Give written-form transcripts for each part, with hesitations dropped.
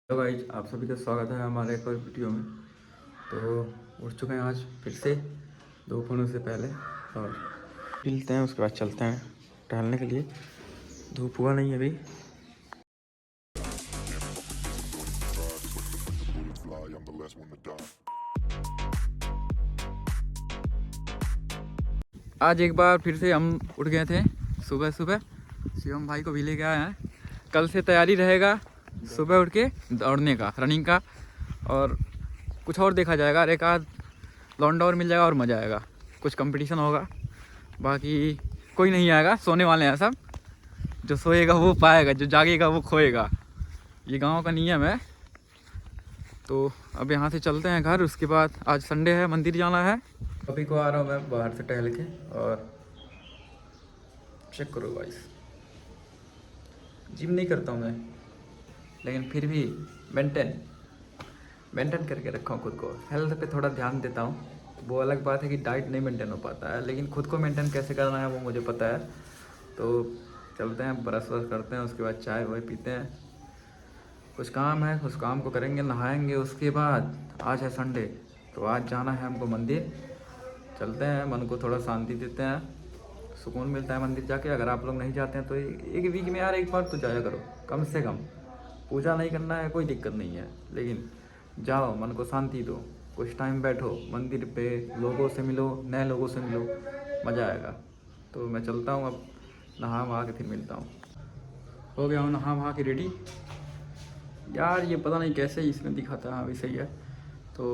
Hello guys, आप सभी का स्वागत है हमारे एक और वीडियो में। तो उठ चुके हैं आज फिर से धूप होने से पहले और मिलते हैं, उसके बाद चलते हैं टहलने के लिए। धूप हुआ नहीं अभी। आज एक बार फिर से हम उठ गए थे सुबह सुबह। शिवम भाई को भी लेके आए हैं। कल से तैयारी रहेगा सुबह उठ के दौड़ने का, रनिंग का, और कुछ और देखा जाएगा। एक आध लौंडा और मिल जाएगा और मज़ा आएगा। कुछ कंपटीशन होगा, बाकी कोई नहीं आएगा। सोने वाले हैं सब। जो सोएगा वो पाएगा, जो जागेगा वो खोएगा। ये गांव का नियम है। तो अब यहाँ से चलते हैं घर। उसके बाद आज संडे है, मंदिर जाना है। अभी को आ रहा हूँ मैं बाहर से टहल के। और चेक करो गाइस, जिम नहीं करता हूँ मैं, लेकिन फिर भी मेंटेन करके रखा हूँ खुद को। हेल्थ पे थोड़ा ध्यान देता हूँ। वो अलग बात है कि डाइट नहीं मेंटेन हो पाता है, लेकिन खुद को मेंटेन कैसे करना है वो मुझे पता है। तो चलते हैं, ब्रश व्रश करते हैं, उसके बाद चाय वाय पीते हैं। कुछ काम है, उस काम को करेंगे, नहाएंगे। उसके बाद आज है संडे, तो आज जाना है हमको मंदिर। चलते हैं, मन को थोड़ा शांति देते हैं, सुकून मिलता है मंदिर जाके। अगर आप लोग नहीं जाते हैं तो एक वीक में यार एक बार तो जाया करो कम से कम। पूजा नहीं करना है कोई दिक्कत नहीं है, लेकिन जाओ, मन को शांति दो। कुछ टाइम बैठो मंदिर पे, लोगों से मिलो, नए लोगों से मिलो, मज़ा आएगा। तो मैं चलता हूँ अब, नहा वहा के फिर मिलता हूँ। हो गया हूँ नहा वहा के रेडी। यार ये पता नहीं कैसे इसमें दिखाता है, अभी सही है। तो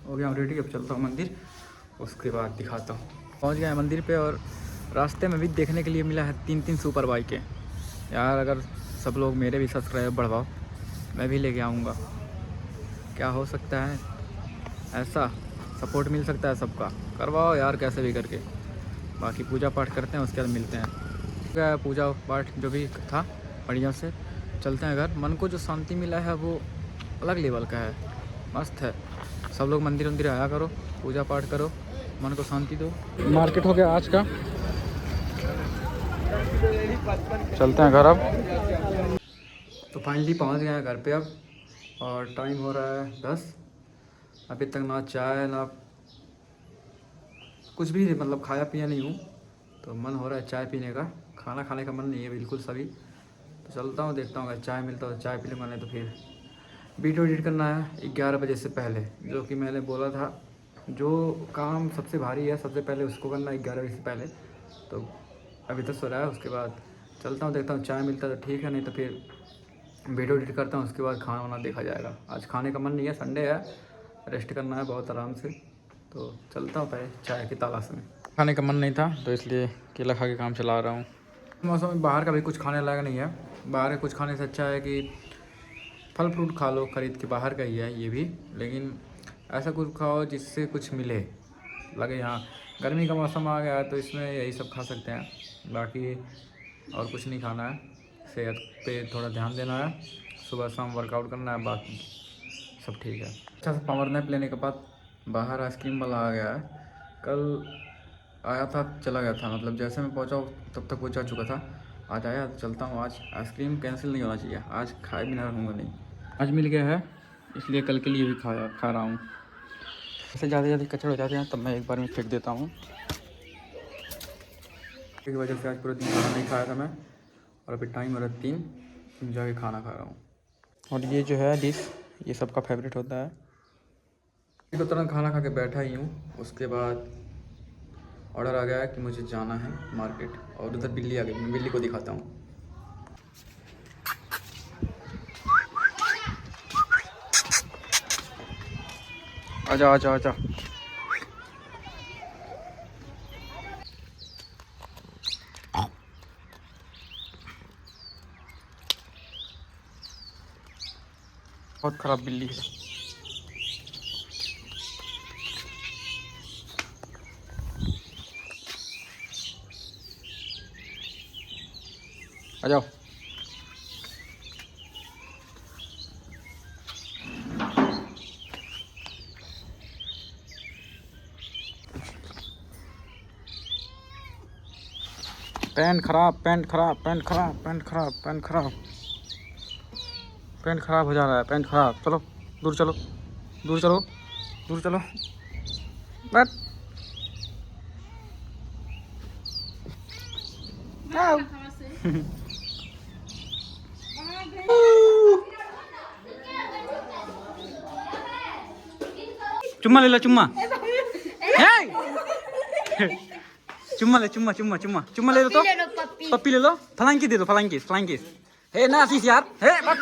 हो गया हूँ रेडी, अब चलता हूँ मंदिर, उसके बाद दिखाता हूँ। पहुँच गया है मंदिर पे, और रास्ते में भी देखने के लिए मिला है 3-3 सुपर बाइकें। यार अगर सब लोग मेरे भी सब्सक्राइबर बढ़वाओ, मैं भी लेके आऊँगा। क्या हो सकता है ऐसा, सपोर्ट मिल सकता है सबका। करवाओ यार कैसे भी करके। बाकी पूजा पाठ करते हैं, उसके बाद मिलते हैं। क्या पूजा पाठ जो भी था बढ़िया से, चलते हैं घर। मन को जो शांति मिला है वो अलग लेवल का है, मस्त है। सब लोग मंदिर वंदिर आया करो, पूजा पाठ करो, मन को शांति दो। मार्केट हो गया आज का, चलते हैं घर अब। तो फाइनली पहुंच गए हैं घर पे अब, और टाइम हो रहा है 10। अभी तक ना चाय ना कुछ भी मतलब खाया पिया नहीं हूँ। तो मन हो रहा है चाय पीने का। खाना खाने का मन नहीं है बिल्कुल सभी। तो चलता हूँ, देखता हूँ अगर चाय मिलता है तो चाय पी लूँगा, नहीं तो फिर वीडियो एडिट करना है 11 बजे से पहले, जो कि मैंने बोला था। जो काम सबसे भारी है सबसे पहले उसको करना है 11 बजे से पहले। तो अभी तक सो रहा है, उसके बाद चलता हूँ, देखता हूँ चाय मिलता है तो ठीक है, नहीं तो फिर वीडियो एडिट करता हूँ। उसके बाद खाना वाना देखा जाएगा। आज खाने का मन नहीं है, संडे है, रेस्ट करना है बहुत आराम से। तो चलता हूँ पहले चाय की तलाश में। खाने का मन नहीं था तो इसलिए केला खा के काम चला रहा हूँ। मौसम में बाहर का भी कुछ खाने लायक नहीं है। बाहर के कुछ खाने से अच्छा है कि फल फ्रूट खा लो खरीद के, बाहर का ही है ये भी, लेकिन ऐसा कुछ खाओ जिससे कुछ मिले लगे। हाँ, गर्मी का मौसम आ गया है तो इसमें यही सब खा सकते हैं, बाकी और कुछ नहीं खाना है। सेहत पे थोड़ा ध्यान देना है, सुबह शाम वर्कआउट करना है, बाकी सब ठीक है। अच्छा सा पावर नैप लेने के बाद बाहर आइसक्रीम वाला आ गया है। कल आया था चला गया था, मतलब जैसे मैं पहुंचा तब तक वो जा चुका था। आज आया तो चलता हूँ। आज आइसक्रीम कैंसिल नहीं होना चाहिए, आज खाए बिना रहूँगा नहीं। आज मिल गया है इसलिए कल के लिए भी खा रहा हूँ। ऐसे ज़्यादा कचरे हो जाते हैं तब मैं एक बार में फेंक देता हूँ। इस वजह से आज पूरा दिन खाना नहीं खाया था मैं, और अभी टाइम हो रहा है 3 जाके खाना खा रहा हूँ। और ये जो है डिश, ये सबका फेवरेट होता है। तो तुरंत खाना खा के बैठा ही हूँ। उसके बाद ऑर्डर आ गया है कि मुझे जाना है मार्केट, और उधर बिल्ली आ गई, मैं बिल्ली को दिखाता हूँ। आजा आजा आजा। बहुत ख़राब बिल्ली है। आ जाओ। पैंट खराब, पैंट खराब, पैंट खराब, पैंट खराब, पैंट खराब। पैंट खराब हो जा रहा है, पैंट खराब। चलो दूर चलो, दूर चलो, दूर चलो। बट चुम्मा ले लो, चुम्मा। चुम्मा ले, चुम्मा चुम्मा चुम्मा चुम्मा ले लो तो। पप्पी ले लो, फ्लाइंग दे दो, फ्लाइंग किस। हे ना आशीष यार, हे बट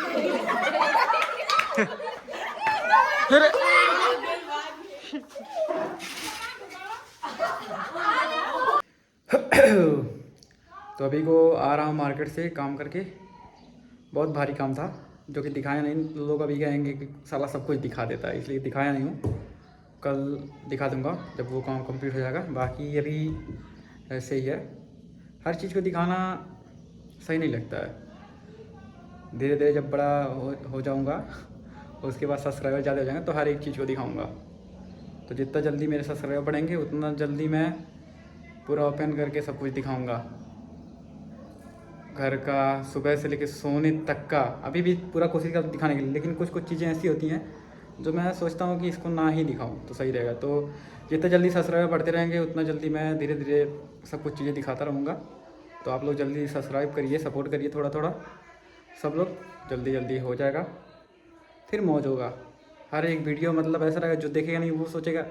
फिर तो अभी को आ रहा हूँ मार्केट से काम करके। बहुत भारी काम था जो कि दिखाया नहीं। लोग अभी कहेंगे कि साला सब कुछ दिखा देता है, इसलिए दिखाया नहीं हूँ। कल दिखा दूँगा जब वो काम कंप्लीट हो जाएगा। बाकी अभी ऐसे ही है, हर चीज़ को दिखाना सही नहीं लगता है। धीरे धीरे जब बड़ा हो जाऊँगा उसके बाद सब्सक्राइबर ज़्यादा हो जाएंगे तो हर एक चीज़ को दिखाऊँगा। तो जितना जल्दी मेरे सब्सक्राइबर बढ़ेंगे उतना जल्दी मैं पूरा ओपन करके सब कुछ दिखाऊँगा। घर का सुबह से लेकर सोने तक का अभी भी पूरा कोशिश कर दिखाने के लिए, लेकिन कुछ कुछ चीज़ें ऐसी होती हैं जो मैं सोचता हूँ कि इसको ना ही दिखाऊँ तो सही रहेगा। तो जितना जल्दी सब्सक्राइबर बढ़ते रहेंगे उतना जल्दी मैं धीरे धीरे सब कुछ चीज़ें दिखाता रहूँगा। तो आप लोग जल्दी सब्सक्राइब करिए, सपोर्ट करिए थोड़ा थोड़ा, सब लोग जल्दी जल्दी हो जाएगा, फिर मौज होगा। हर एक वीडियो मतलब ऐसा रहेगा जो देखेगा नहीं वो सोचेगा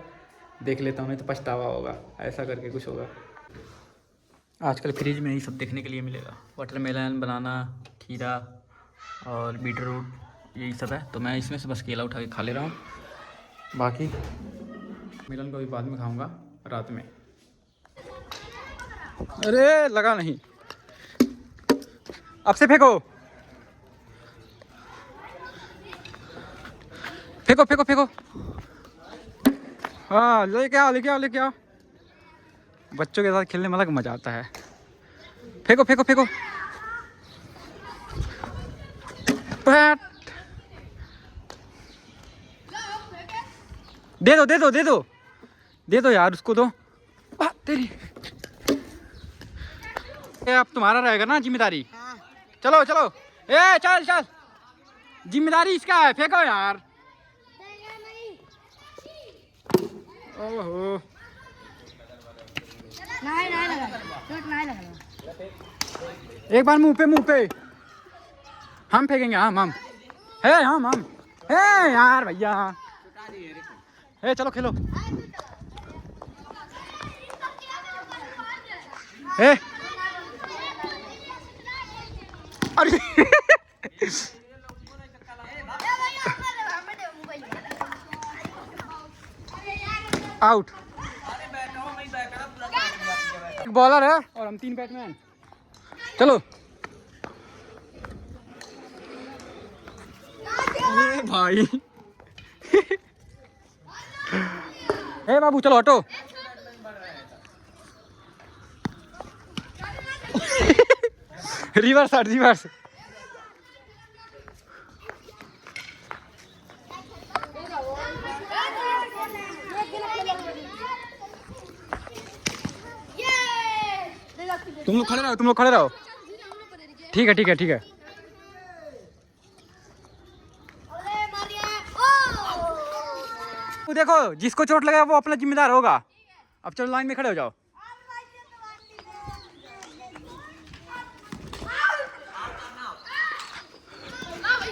देख लेता हूँ नहीं तो पछतावा होगा, ऐसा करके कुछ होगा। आजकल फ्रिज में यही सब देखने के लिए मिलेगा, वाटरमेलन, बनाना, खीरा और बीटरूट, यही सब है। तो मैं इसमें से बस केला उठा के खा ले रहा हूँ। बाकी मिलन को भी बाद में खाऊंगा रात में। अरे लगा नहीं, अब से फेंको फेंको फेंको फेंको। हाँ लेके आओ लेके आओ लेके आओ। बच्चों के साथ खेलने में अलग मजा आता है। फेंको फेंको फेंको। पैट दे दो दे दो दे दो दे दो यार उसको दो। तेरी अब तुम्हारा रहेगा ना जिम्मेदारी। चलो चलो, ए चल चल, जिम्मेदारी इसका है, फेंको यार। ओहो नहीं लगा, चोट नहीं लगा। एक बार मुंह पे हम फेंकेंगे। हम हे यार भैया, हे चलो खेलो। हे अरे आउट। एक बॉलर है और हम 3 बैट्समैन। चलो ये भाई ए बाबू चलो हटो। रिवर्स हट, रिवर्स। तुम लोग खड़े रहो। ठीक है ठीक है ठीक है। देखो जिसको चोट लगा वो अपना जिम्मेदार होगा। अब चलो लाइन में खड़े हो जाओ।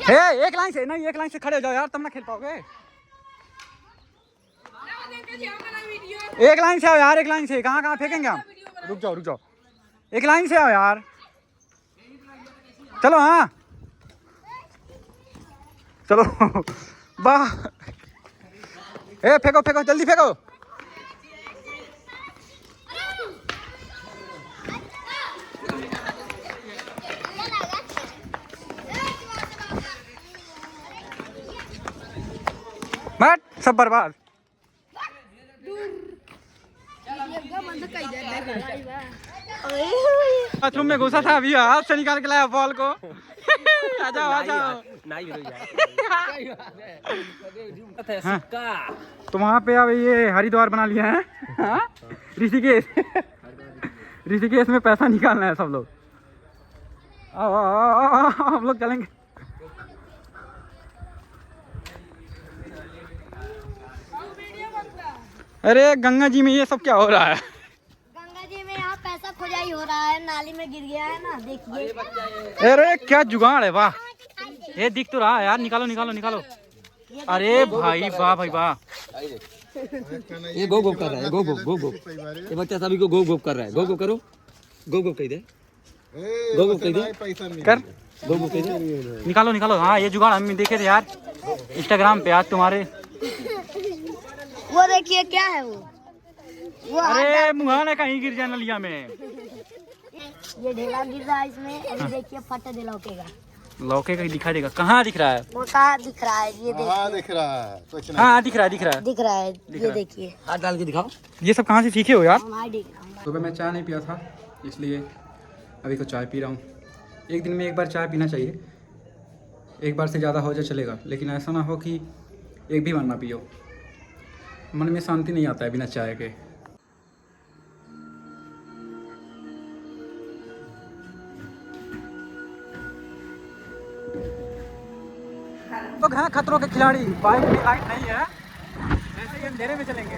हे एक लाइन से नहीं, एक लाइन से खड़े हो जाओ यार, तब ना खेल पाओगे। एक लाइन से आओ यार, एक लाइन से। कहाँ फेंकेंगे हम? रुक जाओ, एक लाइन से आओ यार। चलो हाँ चलो वाह। ए फेंको जल्दी फेंको। मत सब बर्बाद। बाथरूम में घुसा था अभी, हाथ से निकाल के लाया बॉल को। आ जाओ। हाँ। तो वहाँ पे अब ये हरिद्वार बना लिया है। हाँ? ऋषिकेश में पैसा निकालना है सब लोग। आओ हम लोग चलेंगे। अरे गंगा जी में ये सब क्या हो रहा है? गंगा जी में यहाँ पैसा खुदाई हो रहा है, नाली में गिर गया है ना, देखिए। अरे क्या जुगाड़ है, वाह। ये दिख तो रहा है यार, निकालो निकालो निकालो। अरे भाई वाह भाई वाह। ये गो गो कर रहा है, गो गो गो गो। ये बच्चा सभी को गो गो कर रहा है। गो गो करो, गो गो कह दे, गो गो कह दे, कर गो गो कह दे। निकालो निकालो। हाँ ये जुगाड़ हम देखे थे यार इंस्टाग्राम पे आज तुम्हारे। वो देखिए क्या है वो अरे मुहाना कहीं गिर जाए नलिया में। ये ढेला गिर रहा है इसमें, अभी देखिए फट दे लौकेगा। लौके का दिखा देगा, कहाँ दिख रहा है? वो कहाँ दिख रहा है, ये देखिए। दिख रहा है कुछ हाँ दिख रहा है दिख रहा है। दिख रहा है, ये देखिए। हाथ डाल के दिखाओ। ये सब कहाँ से सीखे हो यार? हाँ दिख रहा है। सुबह मैं चाय नहीं पिया था, इसलिए अभी को चाय पी रहा हूँ। एक दिन में एक बार चाय पीना चाहिए, एक बार से ज़्यादा हो जाए चलेगा, लेकिन ऐसा ना हो कि एक भी बार ना पियो। मन में शांति नहीं आता है बिना चाय के। तो हैं खतरों के खिलाड़ी, बाइक में लाइट नहीं है, ऐसे ही अंधेरे में चलेंगे।